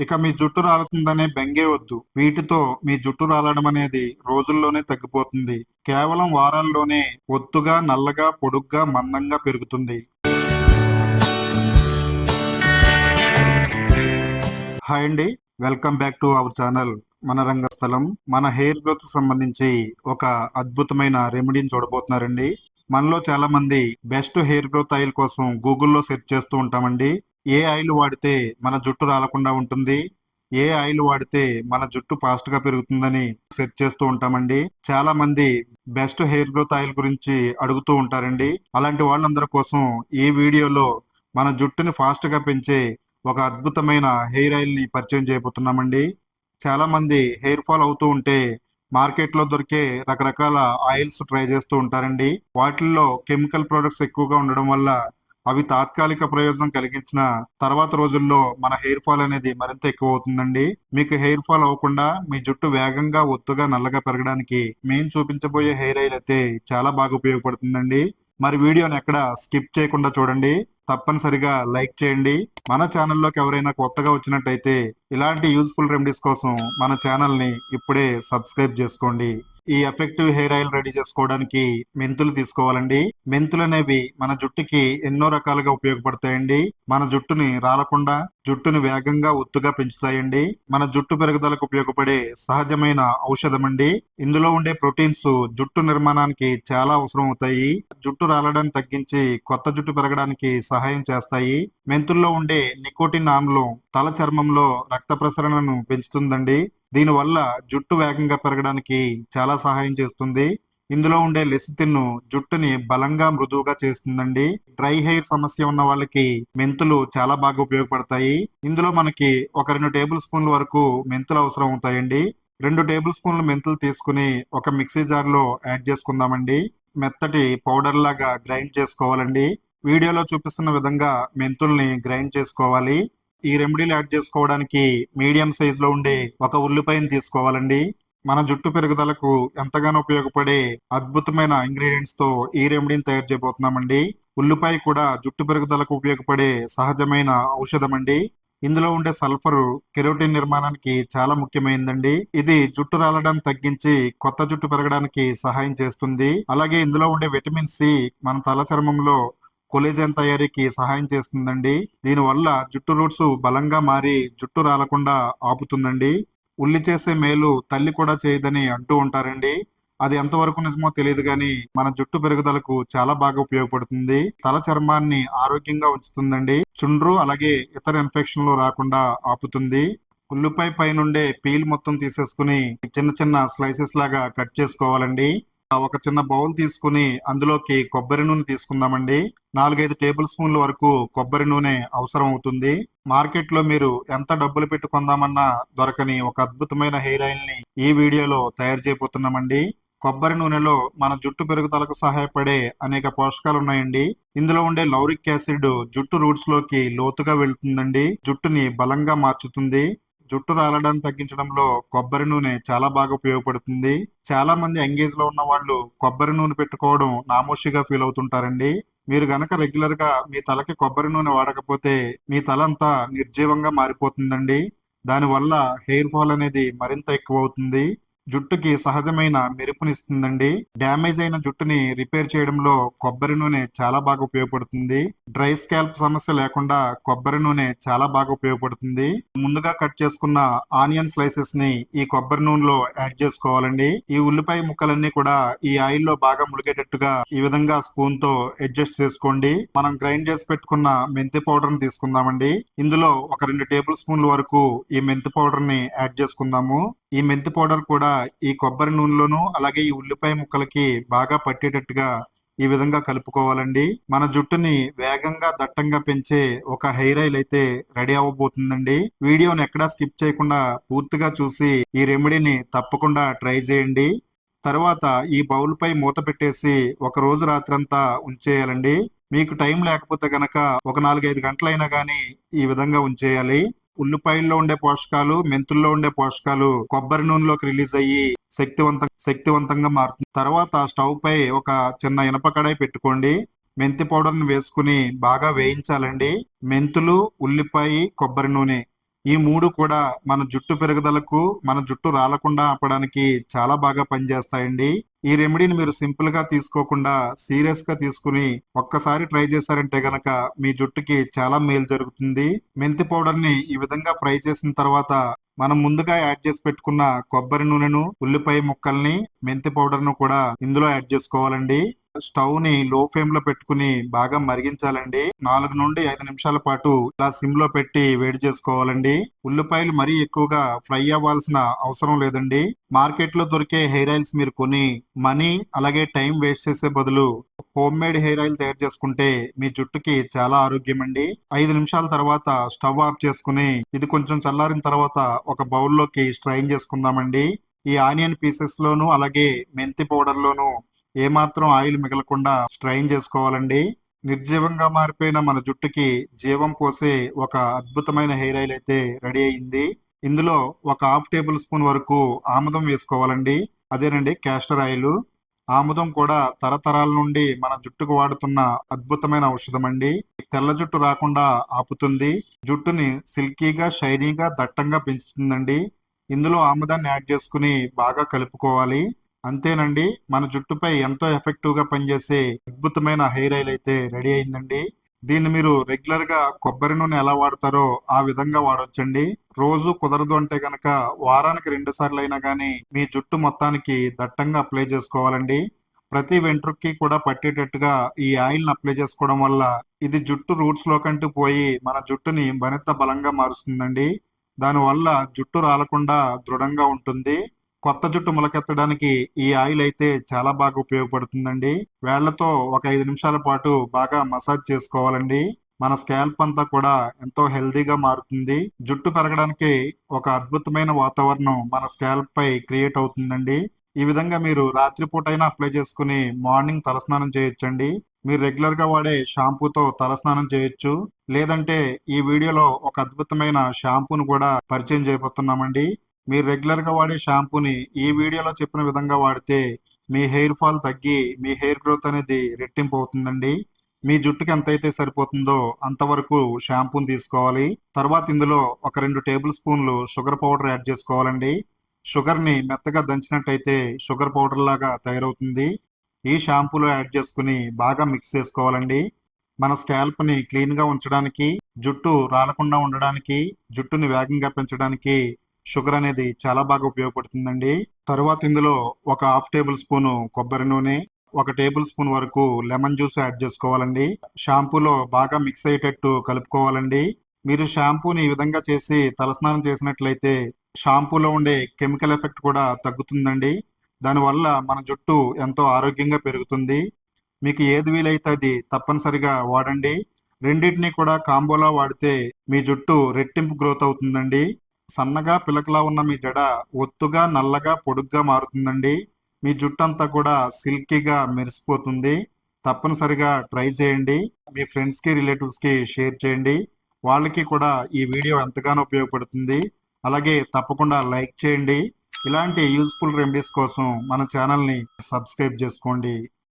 ఇక మీ జుట్టు రాలుతుందనే బెంగే వద్దు. వీటితో మీ జుట్టు రాలడం అనేది రోజుల్లోనే తగ్గిపోతుంది. కేవలం వారాల్లోనే ఒత్తుగా, నల్లగా, పొడుగ్గా, మందంగా పెరుగుతుంది. హాయ్ అండి, welcome back to our channel మన రంగస్థలం. మన హెయిర్ గ్రోత్ సంబంధించి ఒక అద్భుతమైన రెమెడీని చూడబోతున్నారండి. మనలో చాలా మంది బెస్ట్ హెయిర్ గ్రోత్ ఆయిల్ కోసం గూగుల్లో సెర్చ్ చేస్తూ ఉంటామండి. ఏ ఆయిల్ వాడితే మన జుట్టు రాలకుండా ఉంటుంది, ఏ ఆయిల్ వాడితే మన జుట్టు ఫాస్ట్ గా పెరుగుతుందని సెర్చ్ చేస్తూ ఉంటామండి. చాలా మంది బెస్ట్ హెయిర్ గ్రోత్ ఆయిల్ గురించి అడుగుతూ ఉంటారండి. అలాంటి వాళ్ళందరి కోసం ఈ వీడియోలో మన జుట్టుని ఫాస్ట్ గా పెంచే ఒక అద్భుతమైన హెయిర్ ఆయిల్ ని పరిచయం చేయబోతున్నామండి. చాలా మంది హెయిర్ ఫాల్ అవుతూ ఉంటే మార్కెట్ లో దొరికే రకరకాల ఆయిల్స్ ట్రై చేస్తూ ఉంటారండి. వాటిల్లో కెమికల్ ప్రొడక్ట్స్ ఎక్కువగా ఉండడం వల్ల అవి తాత్కాలిక ప్రయోజనం కలిగించిన తర్వాత రోజుల్లో మన హెయిర్ ఫాల్ అనేది మరింత ఎక్కువ అవుతుందండి. మీకు హెయిర్ ఫాల్ అవ్వకుండా మీ జుట్టు వేగంగా ఒత్తుగా నల్లగా పెరగడానికి మేము చూపించబోయే హెయిర్ ఆయిల్ అయితే చాలా బాగా ఉపయోగపడుతుందండి. మరి వీడియోని ఎక్కడ స్కిప్ చేయకుండా చూడండి. తప్పనిసరిగా లైక్ చేయండి. మన ఛానల్లోకి ఎవరైనా కొత్తగా వచ్చినట్టయితే ఇలాంటి యూస్ఫుల్ రెమెడీస్ కోసం మన ఛానల్ని ఇప్పుడే సబ్స్క్రైబ్ చేసుకోండి. ఈ ఎఫెక్టివ్ హెయిర్ ఆయిల్ రెడీ చేసుకోవడానికి మెంతులు తీసుకోవాలండి. మెంతులు అనేవి మన జుట్టుకి ఎన్నో రకాలుగా ఉపయోగపడతాయండి. మన జుట్టుని రాలకుండా, జుట్టుని వేగంగా ఒత్తుగా పెంచుతాయండి. మన జుట్టు పెరుగుదలకు ఉపయోగపడే సహజమైన ఔషధం అండి. ఇందులో ఉండే ప్రోటీన్స్ జుట్టు నిర్మాణానికి చాలా అవసరం అవుతాయి. జుట్టు రాలడాన్ని తగ్గించి కొత్త జుట్టు పెరగడానికి సహాయం చేస్తాయి. మెంతుల్లో ఉండే నికోటిన్ ఆమ్లం తల చర్మంలో రక్త ప్రసరణను పెంచుతుందండి. దీనివల్ల జుట్టు వేగంగా పెరగడానికి చాలా సహాయం చేస్తుంది. ఇందులో ఉండే లెసిథిన్ జుట్టుని బలంగా మృదువుగా చేస్తుందండి. డ్రై హెయిర్ సమస్య ఉన్న వాళ్ళకి మెంతులు చాలా బాగా ఉపయోగపడతాయి. ఇందులో మనకి ఒక 2 టేబుల్ స్పూన్ల వరకు మెంతులు అవసరం అవుతాయండి. 2 టేబుల్ స్పూన్ల మెంతులు తీసుకుని ఒక మిక్సీ జార్ లో యాడ్ చేసుకుందామండి. మెత్తటి పౌడర్ లాగా గ్రైండ్ చేసుకోవాలండి. వీడియోలో చూపిస్తున్న విధంగా మెంతుల్ని గ్రైండ్ చేసుకోవాలి. ఈ రెమెడీలు యాడ్ చేసుకోవడానికి మీడియం సైజ్ లో ఉండే ఒక ఉల్లిపాయని తీసుకోవాలండి. మన జుట్టు పెరుగుదలకు ఎంతగానో ఉపయోగపడే అద్భుతమైన ఇంగ్రీడియంట్స్ తో ఈ రెమెడీని తయారు చేయబోతున్నామండి. ఉల్లిపాయ కూడా జుట్టు పెరుగుదలకు ఉపయోగపడే సహజమైన ఔషధం అండి. ఇందులో ఉండే సల్ఫర్ కెరోటిన్ నిర్మాణానికి చాలా ముఖ్యమైనదండి. ఇది జుట్టు రాలడాన్ని తగ్గించి కొత్త జుట్టు పెరగడానికి సహాయం చేస్తుంది. అలాగే ఇందులో ఉండే విటమిన్ సి మన తల చర్మంలో కొలేజన్ తయారీకి సహాయం చేస్తుందండి. దీనివల్ల జుట్టు రూట్స్ బలంగా మారి జుట్టు రాలకుండా ఆపుతుందండి. ఉల్లి చేసే మేలు తల్లి కూడా చేయదని అంటూ ఉంటారండి. అది ఎంతవరకు నిజమో తెలియదు కానీ మన జుట్టు పెరుగుదలకు చాలా బాగా ఉపయోగపడుతుంది. తల చర్మాన్ని ఆరోగ్యంగా ఉంచుతుందండి. చుండ్రు అలాగే ఇతర ఇన్ఫెక్షన్లు రాకుండా ఆపుతుంది. ఉల్లిపాయ పైనుండే పీల్ మొత్తం తీసేసుకుని చిన్న చిన్న స్లైసెస్ లాగా కట్ చేసుకోవాలండి. ఒక చిన్న బౌల్ తీసుకుని అందులోకి కొబ్బరి నూనె తీసుకుందామండి. 4-5 టేబుల్ స్పూన్ల వరకు కొబ్బరి నూనె అవసరం అవుతుంది. మార్కెట్ లో మీరు ఎంత డబ్బులు పెట్టి కొందామన్నా దొరకని ఒక అద్భుతమైన హెయిర్ ఆయిల్ ని ఈ వీడియోలో తయారు చేయబోతున్నామండి. కొబ్బరి నూనెలో మన జుట్టు పెరుగుదలకు సహాయపడే అనేక పోషకాలు ఉన్నాయండి. ఇందులో ఉండే లౌరిక్ యాసిడ్ జుట్టు రూట్స్ లోకి లోతుగా వెళ్తుందండి. జుట్టుని బలంగా మార్చుతుంది. జుట్టు రాలడాన్ని తగ్గించడంలో కొబ్బరి నూనె చాలా బాగా ఉపయోగపడుతుంది. చాలా మంది ఎంగేజ్ లో ఉన్న వాళ్ళు కొబ్బరి నూనె పెట్టుకోవడం నామోషిగా ఫీల్ అవుతుంటారండి. మీరు గనక రెగ్యులర్ గా మీ తలకి కొబ్బరి నూనె వాడకపోతే మీ తల అంతా నిర్జీవంగా మారిపోతుందండి. దానివల్ల హెయిర్ ఫాల్ అనేది మరింత ఎక్కువ అవుతుంది. జుట్టుకి సహజమైన మెరుపునిస్తుందండి. డ్యామేజ్ అయిన జుట్టుని రిపేర్ చేయడంలో కొబ్బరి నూనె చాలా బాగా ఉపయోగపడుతుంది. డ్రై స్కాల్ప్ సమస్య లేకుండా కొబ్బరి నూనె చాలా బాగా ఉపయోగపడుతుంది. ముందుగా కట్ చేసుకున్న ఆనియన్ స్లైసెస్ ని ఈ కొబ్బరి నూనెలో యాడ్ చేసుకోవాలండి. ఈ ఉల్లిపాయ ముక్కలన్నీ కూడా ఈ ఆయిల్ లో బాగా ములిగేటట్టుగా ఈ విధంగా స్పూన్ తో అడ్జస్ట్ చేసుకోండి. మనం గ్రైండ్ చేసి పెట్టుకున్న మెంతి పౌడర్ ని తీసుకుందామండి. ఇందులో ఒక 2 టేబుల్ స్పూన్ల వరకు ఈ మెంతి పౌడర్ ని యాడ్ చేసుకుందాము. ఈ మెంతి పౌడర్ కూడా ఈ కొబ్బరి నూనెలోను అలాగే ఈ ఉల్లిపాయ ముక్కలకి బాగా పట్టేటట్టుగా ఈ విధంగా కలుపుకోవాలండి. మన జుట్టుని వేగంగా దట్టంగా పెంచే ఒక హెయిర్ ఆయిల్ అయితే రెడీ అవ్వబోతుందండి. వీడియోని ఎక్కడా స్కిప్ చేయకుండా పూర్తిగా చూసి ఈ రెమెడీని తప్పకుండా ట్రై చేయండి. తర్వాత ఈ బౌల్ పై మూత పెట్టేసి ఒక రోజు రాత్రంతా ఉంచేయాలండి. మీకు టైం లేకపోతే గనక ఒక 4-5 గంటలైనా కానీ ఈ విధంగా ఉంచేయాలి. ఉల్లిపాయల్లో ఉండే పోషకాలు, మెంతుల్లో ఉండే పోషకాలు కొబ్బరి నూనెలోకి రిలీజ్ అయ్యి శక్తివంతంగా మారుతుంది. తర్వాత స్టవ్ పై ఒక చిన్న ఇనప కడాయి పెట్టుకోండి. మెంతి పౌడర్ ని వేసుకుని బాగా వేయించాలండి. మెంతులు, ఉల్లిపాయ, కొబ్బరి నూనె ఈ 3 కూడా మన జుట్టు పెరుగుదలకు, మన జుట్టు రాలకుండా ఆపడానికి చాలా బాగా పనిచేస్తాయండి. ఈ రెమెడీని మీరు సింపుల్‌గా తీసుకోకుండా సీరియస్‌గా తీసుకొని ఒక్కసారి ట్రై చేశారంటే గనక మీ జుట్టుకి చాలా మేలు జరుగుతుంది. మెంతి పౌడర్‌ని ఈ విధంగా ఫ్రై చేసిన తర్వాత మనం ముందుగా యాడ్ చేసి పెట్టుకున్న కొబ్బరి నూనెను, ఉల్లిపాయ ముక్కల్ని, మెంతి పౌడర్‌ను కూడా ఇందులో యాడ్ చేసుకోవాలండి. స్టవ్ ని లో ఫ్లేమ్ లో పెట్టుకుని బాగా మరిగించాలండి. 4 నుండి 5 నిమిషాల పాటు ఇలా సిమ్ లో పెట్టి వేడి చేసుకోవాలండి. ఉల్లిపాయలు మరీ ఎక్కువగా ఫ్రై అవ్వాల్సిన అవసరం లేదండి. మార్కెట్ లో దొరికే హెయిర్ ఆయిల్స్ మీరు కొని మనీ అలాగే టైం వేస్ట్ చేసే బదులు హోమ్ మేడ్ హెయిర్ ఆయిల్ తయారు చేసుకుంటే మీ జుట్టుకి చాలా ఆరోగ్యం అండి. 5 నిమిషాల తర్వాత స్టవ్ ఆఫ్ చేసుకుని ఇది కొంచెం చల్లారిన తర్వాత ఒక బౌల్లోకి స్ట్రైన్ చేసుకుందామండి. ఈ ఆనియన్ పీసెస్ లోను అలాగే మెంతి పౌడర్ లోను ఏమాత్రం ఆయిల్ మిగలకుండా స్ట్రైన్ చేసుకోవాలండి. నిర్జీవంగా మారిపోయిన మన జుట్టుకి జీవం పోసే ఒక అద్భుతమైన హెయిర్ ఆయిల్ అయితే రెడీ అయింది. ఇందులో ఒక హాఫ్ టేబుల్ స్పూన్ వరకు ఆముదం వేసుకోవాలండి. అదేనండి క్యాస్టర్ ఆయిల్. ఆముదం కూడా తరతరాల నుండి మన జుట్టుకు వాడుతున్న అద్భుతమైన ఔషధం అండి. తెల్ల జుట్టు రాకుండా ఆపుతుంది. జుట్టుని సిల్కీగా, షైనీగా, దట్టంగా పెంచుతుందండి. ఇందులో ఆముదాన్ని యాడ్ చేసుకుని బాగా కలుపుకోవాలి. అంతేనండి, మన జుట్టుపై ఎంతో ఎఫెక్టివ్ గా పనిచేసే అద్భుతమైన హెయిర్ ఆయిల్ అయితే రెడీ అయిందండి. దీన్ని మీరు రెగ్యులర్ గా కొబ్బరి నూనె ఎలా వాడతారో ఆ విధంగా వాడొచ్చండి. రోజు కుదరదు అంటే గనక వారానికి 2 సార్లు అయినా కానీ మీ జుట్టు మొత్తానికి దట్టంగా అప్లై చేసుకోవాలండి. ప్రతి వెంట్రుకకి కూడా పట్టేటట్టుగా ఈ ఆయిల్ ని అప్లై చేసుకోవడం వల్ల ఇది జుట్టు రూట్స్ లోకంటూ పోయి మన జుట్టుని మరింత బలంగా మారుస్తుందండి. దానివల్ల జుట్టు రాలకుండా దృఢంగా ఉంటుంది. కొత్త జుట్టు మొలకెత్తడానికి ఈ ఆయిల్ అయితే చాలా బాగా ఉపయోగపడుతుందండి. వేళ్లతో ఒక 5 నిమిషాల పాటు బాగా మసాజ్ చేసుకోవాలండి. మన స్కాల్ప్ అంతా కూడా ఎంతో హెల్దీగా మారుతుంది. జుట్టు పెరగడానికి ఒక అద్భుతమైన వాతావరణం మన స్కాల్ప్ పై క్రియేట్ అవుతుందండి. ఈ విధంగా మీరు రాత్రిపూట అయినా అప్లై చేసుకుని మార్నింగ్ తలస్నానం చేయొచ్చండి. మీరు రెగ్యులర్ గా వాడే షాంపూతో తలస్నానం చేయొచ్చు. లేదంటే ఈ వీడియోలో ఒక అద్భుతమైన షాంపూను కూడా పరిచయం చేయబోతున్నామండి. మీరు రెగ్యులర్ గా వాడే షాంపూని ఈ వీడియోలో చెప్పిన విధంగా వాడితే మీ హెయిర్ ఫాల్ తగ్గి మీ హెయిర్ గ్రోత్ అనేది రెట్టింపు అవుతుందండి. మీ జుట్టుకి ఎంతైతే సరిపోతుందో అంతవరకు షాంపూని తీసుకోవాలి. తర్వాత ఇందులో ఒక 2 టేబుల్ స్పూన్లు షుగర్ పౌడర్ యాడ్ చేసుకోవాలండి. షుగర్ ని మెత్తగా దంచినట్టయితే షుగర్ పౌడర్ లాగా తయారవుతుంది. ఈ షాంపూలో యాడ్ చేసుకుని బాగా మిక్స్ చేసుకోవాలండి. మన స్కాల్ప్ ని క్లీన్ గా ఉంచడానికి, జుట్టు రాలకుండా ఉండడానికి, జుట్టుని వేగంగా పెంచడానికి షుగర్ అనేది చాలా బాగా ఉపయోగపడుతుందండి. తరువాత ఇందులో ఒక హాఫ్ టేబుల్ స్పూన్ కొబ్బరి నూనె, ఒక టేబుల్ స్పూన్ వరకు లెమన్ జ్యూస్ యాడ్ చేసుకోవాలండి. షాంపూలో బాగా మిక్స్ అయ్యేటట్టు కలుపుకోవాలండి. మీరు షాంపూని ఈ విధంగా చేసి తలస్నానం చేసినట్లయితే షాంపూలో ఉండే కెమికల్ ఎఫెక్ట్ కూడా తగ్గుతుందండి. దానివల్ల మన జుట్టు ఎంతో ఆరోగ్యంగా పెరుగుతుంది. మీకు ఏది వీలైతే అది తప్పనిసరిగా వాడండి. రెండింటినీ కూడా కాంబోలా వాడితే మీ జుట్టు రెట్టింపు గ్రోత్ అవుతుందండి. సన్నగా పిలకలా ఉన్న మీ జడ ఒత్తుగా, నల్లగా, పొడుగ్గా మారుతుందండి. మీ జుట్టు అంతా కూడా సిల్కీగా మెరిసిపోతుంది. తప్పనిసరిగా ట్రై చేయండి. మీ ఫ్రెండ్స్కి, రిలేటివ్స్కి షేర్ చేయండి. వాళ్ళకి కూడా ఈ వీడియో ఎంతగానో ఉపయోగపడుతుంది. అలాగే తప్పకుండా లైక్ చేయండి. ఇలాంటి యూస్ఫుల్ రెమెడీస్ కోసం మన ఛానల్ని సబ్స్క్రైబ్ చేసుకోండి.